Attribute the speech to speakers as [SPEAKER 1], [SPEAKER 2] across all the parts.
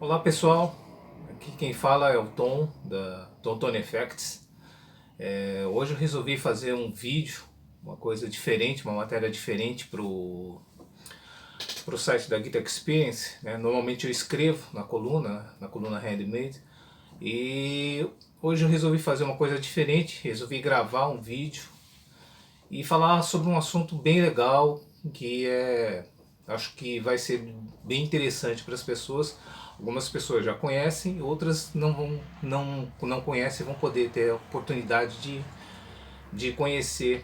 [SPEAKER 1] Olá pessoal, aqui quem fala é o Tom, da Tone Effects. Hoje eu resolvi fazer um vídeo, uma coisa diferente, uma matéria diferente pro site da Guitar Experience, né? Normalmente eu escrevo na coluna Handmade, e hoje eu resolvi fazer uma coisa diferente, resolvi gravar um vídeo e falar sobre um assunto bem legal, acho que vai ser bem interessante para as pessoas. Algumas pessoas já conhecem, outras não conhecem, vão poder ter a oportunidade de conhecer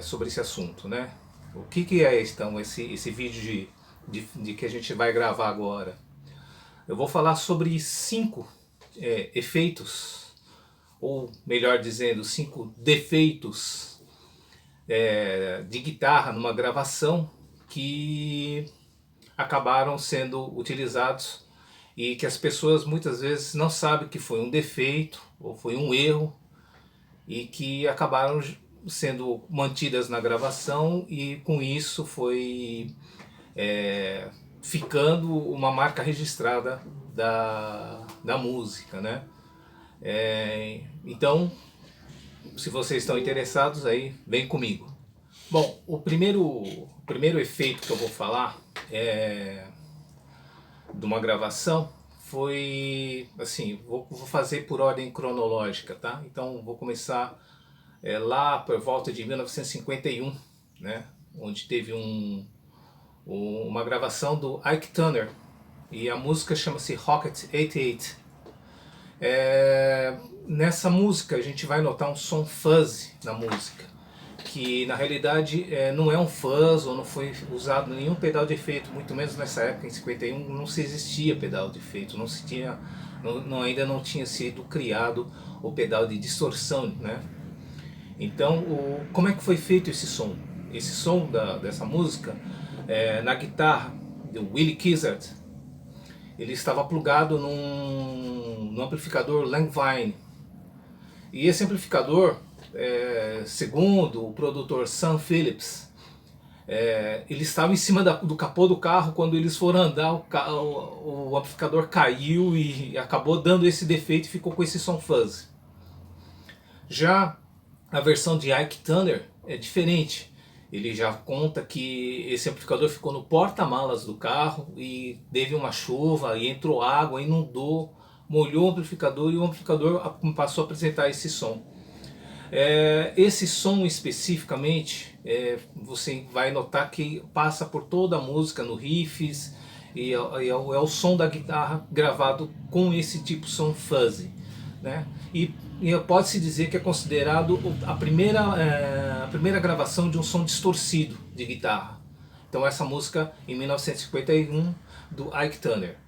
[SPEAKER 1] sobre esse assunto, né? O que é então esse vídeo de que a gente vai gravar agora? Eu vou falar sobre 5 efeitos, ou melhor dizendo, 5 defeitos de guitarra numa gravação que acabaram sendo utilizados e que as pessoas muitas vezes não sabem que foi um defeito ou foi um erro e que acabaram sendo mantidas na gravação, e com isso foi ficando uma marca registrada da música, né? Então, se vocês estão interessados, aí vem comigo. Bom, o primeiro efeito que eu vou falar de uma gravação foi assim, vou fazer por ordem cronológica, tá? Então vou começar lá por volta de 1951, né? Onde teve uma gravação do Ike Turner, e a música chama-se Rocket 88. Nessa música a gente vai notar um som fuzzy na música, que na realidade não é um fuzz, ou não foi usado nenhum pedal de efeito, muito menos nessa época, em 51, não se existia pedal de efeito, ainda não tinha sido criado o pedal de distorção, né? Então, como é que foi feito esse som? Esse som dessa música, na guitarra do Willie Kizard, ele estava plugado num amplificador Langevin. E esse amplificador, segundo o produtor Sam Phillips, ele estava em cima do capô do carro. Quando eles foram andar, o amplificador caiu e acabou dando esse defeito e ficou com esse som fuzzy. Já a versão de Ike Turner é diferente. Ele já conta que esse amplificador ficou no porta-malas do carro e teve uma chuva e entrou água, inundou, molhou o amplificador, e o amplificador passou a apresentar esse som. Esse som especificamente, você vai notar que passa por toda a música, no riffs, e é o som da guitarra gravado com esse tipo de som fuzzy, né? E pode-se dizer que é considerado a primeira gravação de um som distorcido de guitarra. Então essa música, em 1951, do Ike Turner.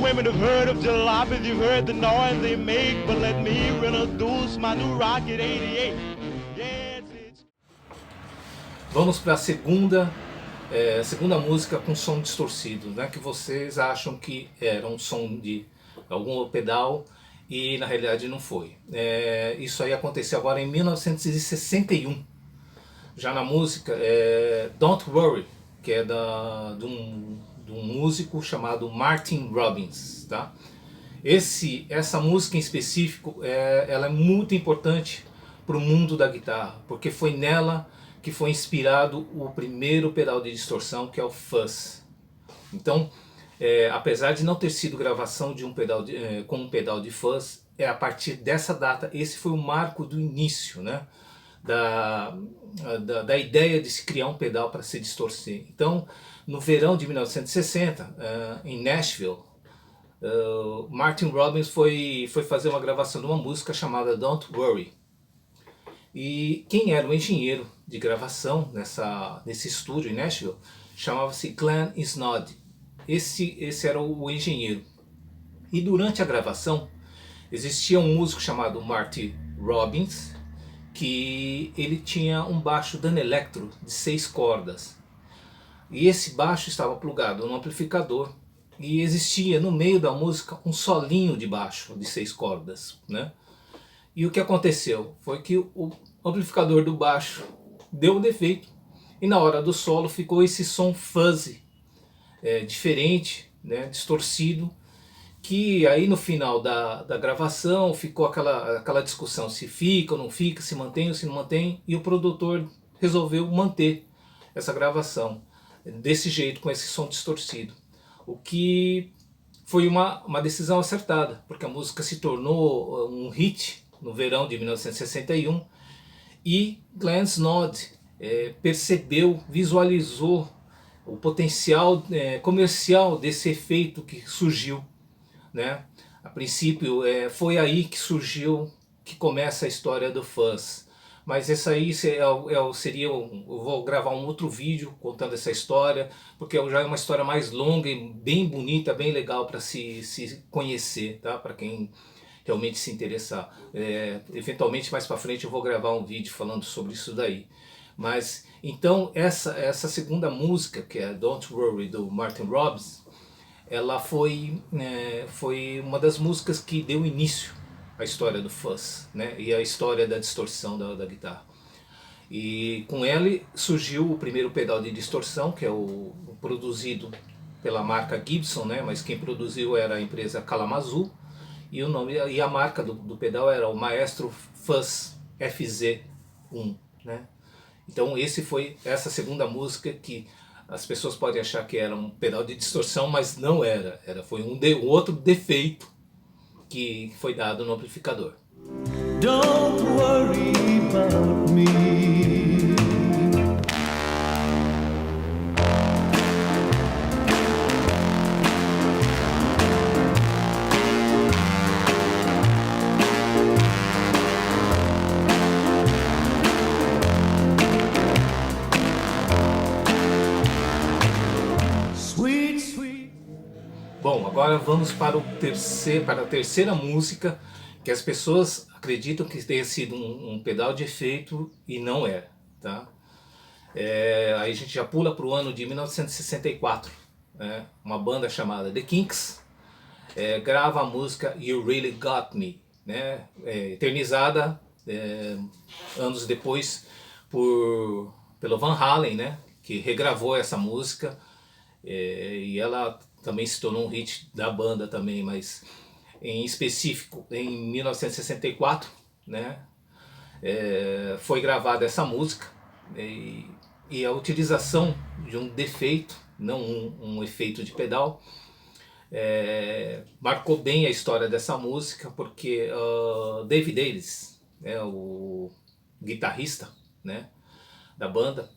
[SPEAKER 2] Women have heard of jalopies, you've heard the noise they make, but let me introduce my new Rocket 88. Yes,
[SPEAKER 1] Vamos para a segunda música com som distorcido, né? Que vocês acham que era um som de algum pedal e na realidade não foi. Isso aí aconteceu agora em 1961. Já na música Don't Worry, que é de um músico chamado Martin Robbins, tá? Essa música em específico, ela é muito importante para o mundo da guitarra, porque foi nela que foi inspirado o primeiro pedal de distorção, que é o fuzz. Então, apesar de não ter sido gravação de com um pedal de fuzz, a partir dessa data, esse foi o marco do início, né? Da ideia de se criar um pedal para se distorcer. Então, no verão de 1960, em Nashville, Martin Robbins foi fazer uma gravação de uma música chamada Don't Worry. E quem era o engenheiro de gravação nesse estúdio em Nashville chamava-se Glenn Snod. Esse era o engenheiro. E durante a gravação existia um músico chamado Marty Robbins, que ele tinha um baixo Danelectro de 6 cordas. E esse baixo estava plugado no amplificador e existia no meio da música um solinho de baixo de 6 cordas, né? E o que aconteceu foi que o amplificador do baixo deu um defeito e na hora do solo ficou esse som fuzzy, diferente, né, distorcido, que aí no final da gravação ficou aquela discussão se fica ou não fica, se mantém ou se não mantém, e o produtor resolveu manter essa gravação desse jeito, com esse som distorcido, o que foi uma decisão acertada, porque a música se tornou um hit no verão de 1961 e Glenn Snod percebeu, visualizou o potencial comercial desse efeito que surgiu, né? A princípio foi aí que surgiu, que começa a história do fuzz. Mas essa aí seria eu vou gravar um outro vídeo contando essa história, porque já é uma história mais longa e bem bonita, bem legal para se conhecer, tá? Para quem realmente se interessar. Eventualmente mais para frente eu vou gravar um vídeo falando sobre isso daí. Mas então essa segunda música, que é Don't Worry, do Martin Robbins, ela foi uma das músicas que deu início à história do fuzz, né? E a história da distorção da guitarra. E com ele surgiu o primeiro pedal de distorção, que é o produzido pela marca Gibson, né? Mas quem produziu era a empresa Kalamazoo, e o nome e a marca do pedal era o Maestro Fuzz FZ1, né? Então essa segunda música que as pessoas podem achar que era um pedal de distorção, mas não era. Foi um outro defeito que foi dado no amplificador.
[SPEAKER 3] Don't worry about me.
[SPEAKER 1] Bom, agora vamos para a terceira música, que as pessoas acreditam que tenha sido um pedal de efeito e não é, tá? Aí a gente já pula para o ano de 1964, né? Uma banda chamada The Kinks grava a música You Really Got Me, né? Eternizada anos depois pelo Van Halen, né? Que regravou essa música, e ela também se tornou um hit da banda também, mas em específico em 1964, né, foi gravada essa música, e a utilização de um defeito, não um efeito de pedal, marcou bem a história dessa música, porque Dave Davis, o guitarrista, né, da banda,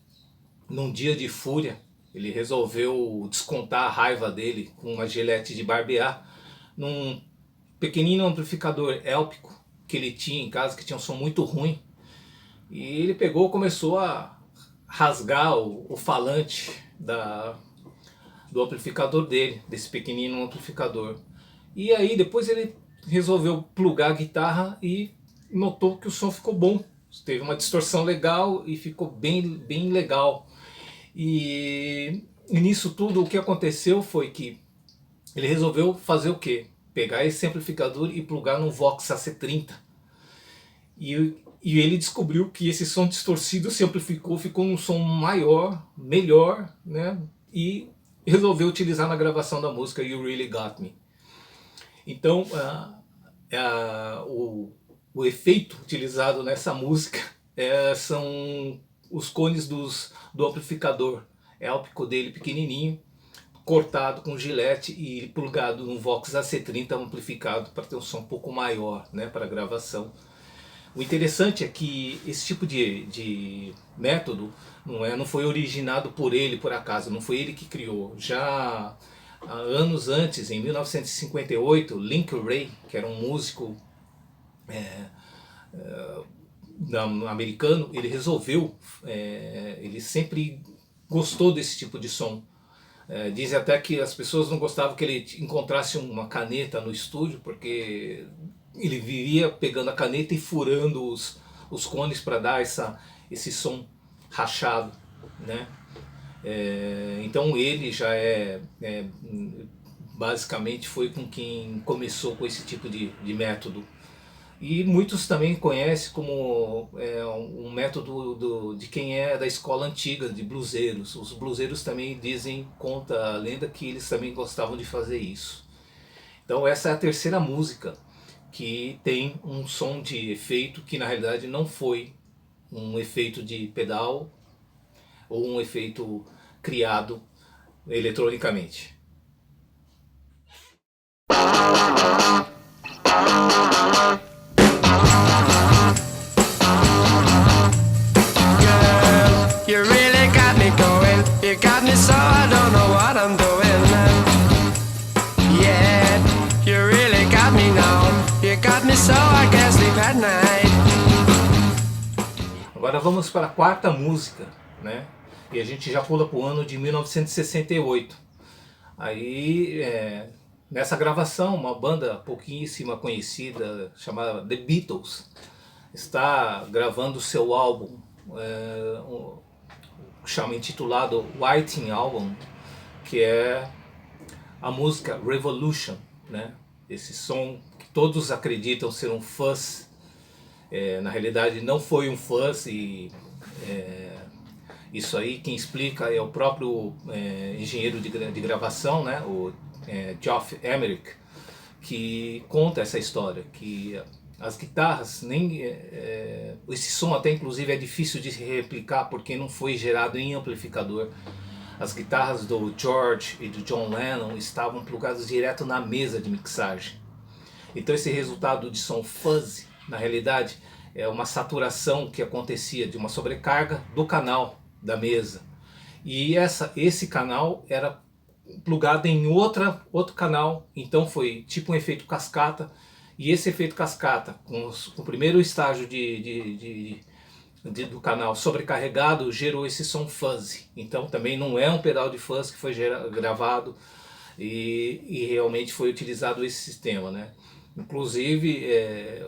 [SPEAKER 1] num dia de fúria, ele resolveu descontar a raiva dele com uma gilete de barbear num pequenino amplificador élpico que ele tinha em casa, que tinha um som muito ruim. E ele pegou e começou a rasgar o falante do amplificador dele, desse pequenino amplificador. E aí depois ele resolveu plugar a guitarra e notou que o som ficou bom. Teve uma distorção legal e ficou bem legal. E nisso tudo o que aconteceu foi que ele resolveu fazer o quê? Pegar esse amplificador e plugar num Vox AC30. E ele descobriu que esse som distorcido se amplificou, ficou um som maior, melhor, né? E resolveu utilizar na gravação da música You Really Got Me. Então o efeito utilizado nessa música são os cones do amplificador élpico dele pequenininho, cortado com gilete e plugado num Vox AC30 amplificado para ter um som um pouco maior, né, para gravação. O interessante é que esse tipo de método não foi originado por ele por acaso, não foi ele que criou. Já anos antes, em 1958, Link Wray, que era um músico americano, ele resolveu, ele sempre gostou desse tipo de som. Dizem até que as pessoas não gostavam que ele encontrasse uma caneta no estúdio, porque ele vivia pegando a caneta e furando os cones para dar esse som rachado, né? Então ele já basicamente foi com quem começou com esse tipo de método. E muitos também conhecem como um método de quem é da escola antiga, de bluseiros. Os bluseiros também conta a lenda que eles também gostavam de fazer isso. Então essa é a terceira música que tem um som de efeito que na realidade não foi um efeito de pedal ou um efeito criado eletronicamente.
[SPEAKER 4] You really got me going. You got me so I don't know what I'm doing. Yeah, you really got me now. You got me so I can't sleep at night.
[SPEAKER 1] Agora vamos para a quarta música, né? E a gente já pula para o ano de 1968. Aí, nessa gravação, uma banda pouquíssima conhecida chamada The Beatles está gravando seu álbum, intitulado Whiting Album, que é a música Revolution, né? Esse som que todos acreditam ser um fuzz, na realidade não foi um fuzz, e isso aí quem explica é o próprio engenheiro de gravação, né? O Geoff Emerick, que conta essa história, que as guitarras, esse som até inclusive é difícil de se replicar porque não foi gerado em amplificador. As guitarras do George e do John Lennon estavam plugadas direto na mesa de mixagem. Então esse resultado de som fuzzy, na realidade, é uma saturação que acontecia de uma sobrecarga do canal da mesa. E esse canal era plugado em outro canal, então foi tipo um efeito cascata. E esse efeito cascata, com o primeiro estágio do canal sobrecarregado, gerou esse som fuzzy. Então também não é um pedal de fuzz que foi gravado e realmente foi utilizado esse sistema, né? Inclusive,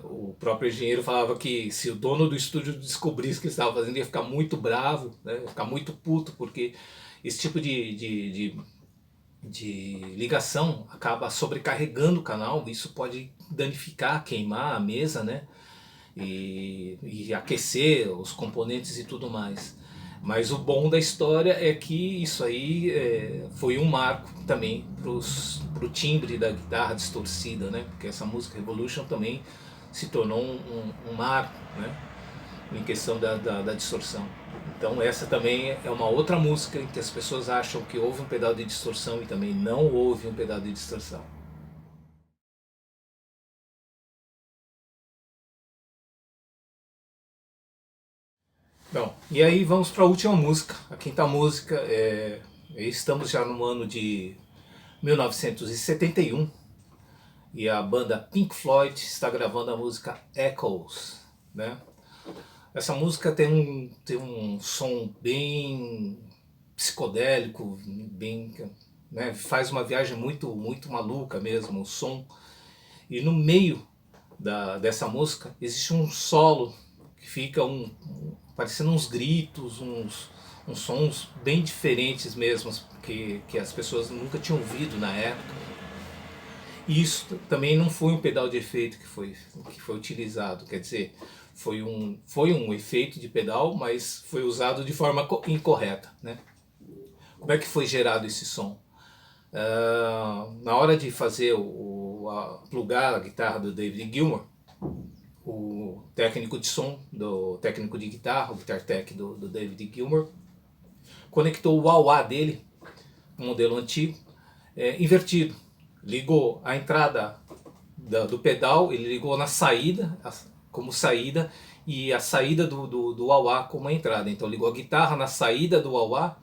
[SPEAKER 1] o próprio engenheiro falava que se o dono do estúdio descobrisse o que ele estava fazendo, ia ficar muito bravo, né? Ia ficar muito puto, porque esse tipo de ligação acaba sobrecarregando o canal. Isso pode danificar, queimar a mesa, né? E aquecer os componentes e tudo mais. Mas o bom da história é que isso aí foi um marco também pro timbre da guitarra distorcida, né? Porque essa música Revolution também se tornou um marco, né? Em questão da distorção. Então essa também é uma outra música em que as pessoas acham que houve um pedal de distorção e também não houve um pedal de distorção. Bom, e aí vamos para a última música, a quinta música. Estamos já no ano de 1971 e a banda Pink Floyd está gravando a música Echoes, né? Essa música tem um som bem psicodélico, bem, né? Faz uma viagem muito maluca mesmo, o som. E no meio dessa música existe um solo que fica parecendo uns gritos, uns sons bem diferentes mesmo, que as pessoas nunca tinham ouvido na época. E isso também não foi um pedal de efeito que foi utilizado, quer dizer, foi um efeito de pedal, mas foi usado de forma incorreta, né? Como é que foi gerado esse som? Na hora de fazer plugar a guitarra do David Gilmour, o técnico de som, técnico de guitarra, o guitar tech do David Gilmour, conectou o wah-wah dele, um modelo antigo, invertido. Ligou a entrada do pedal, ele ligou na saída, como saída, e a saída do wah-wah como a entrada. Então ligou a guitarra na saída do wah-wah,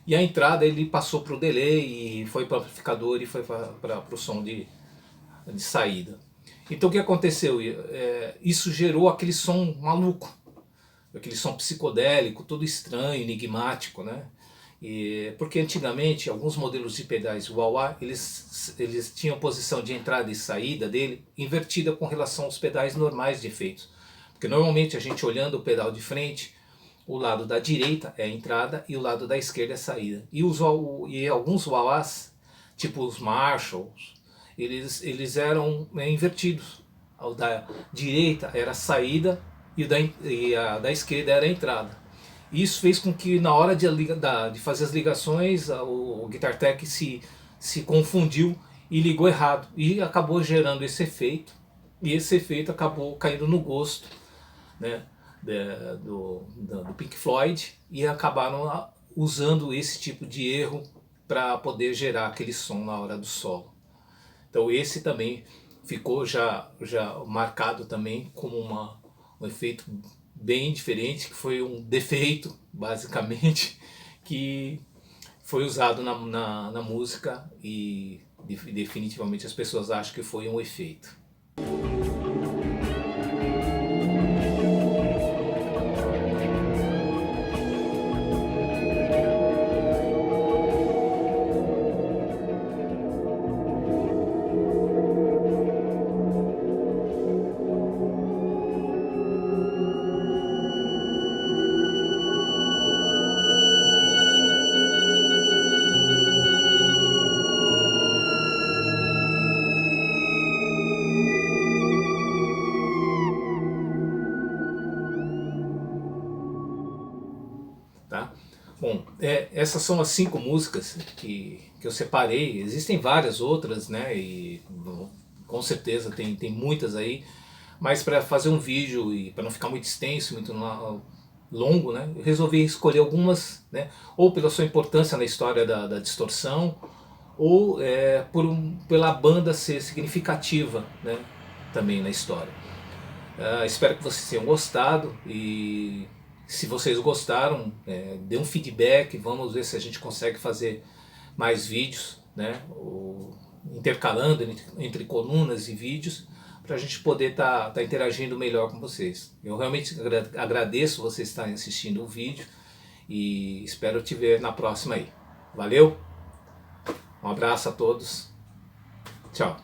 [SPEAKER 1] e a entrada ele passou para o delay, e foi para o amplificador e foi para o som de saída. Então o que aconteceu? Isso gerou aquele som maluco, aquele som psicodélico, todo estranho, enigmático, né? Porque antigamente alguns modelos de pedais wah-wah, eles tinham posição de entrada e saída dele invertida com relação aos pedais normais de efeitos. Porque normalmente a gente olhando o pedal de frente, o lado da direita é a entrada e o lado da esquerda é a saída. E, e alguns wah-wahs, tipo os Marshalls, eles eram invertidos. O da direita era a saída e a da esquerda era a entrada. Isso fez com que na hora de fazer as ligações o Guitar Tech se confundiu e ligou errado. E acabou gerando esse efeito. E esse efeito acabou caindo no gosto, né, do Pink Floyd, e acabaram usando esse tipo de erro para poder gerar aquele som na hora do solo. Então esse também ficou já marcado também como um efeito bem diferente, que foi um defeito, basicamente, que foi usado na música, e definitivamente as pessoas acham que foi um efeito. Tá? Bom, essas são as 5 músicas que eu separei. Existem várias outras, né? E com certeza tem muitas aí. Mas para fazer um vídeo e para não ficar muito extenso, muito longo, né? Eu resolvi escolher algumas, né? Ou pela sua importância na história da distorção, ou pela banda ser significativa, né? Também na história. Espero que vocês tenham gostado, e se vocês gostaram, dê um feedback. Vamos ver se a gente consegue fazer mais vídeos, né, intercalando entre colunas e vídeos, para a gente poder tá interagindo melhor com vocês. Eu realmente agradeço vocês estarem assistindo o vídeo, e espero te ver na próxima aí. Valeu, um abraço a todos, tchau.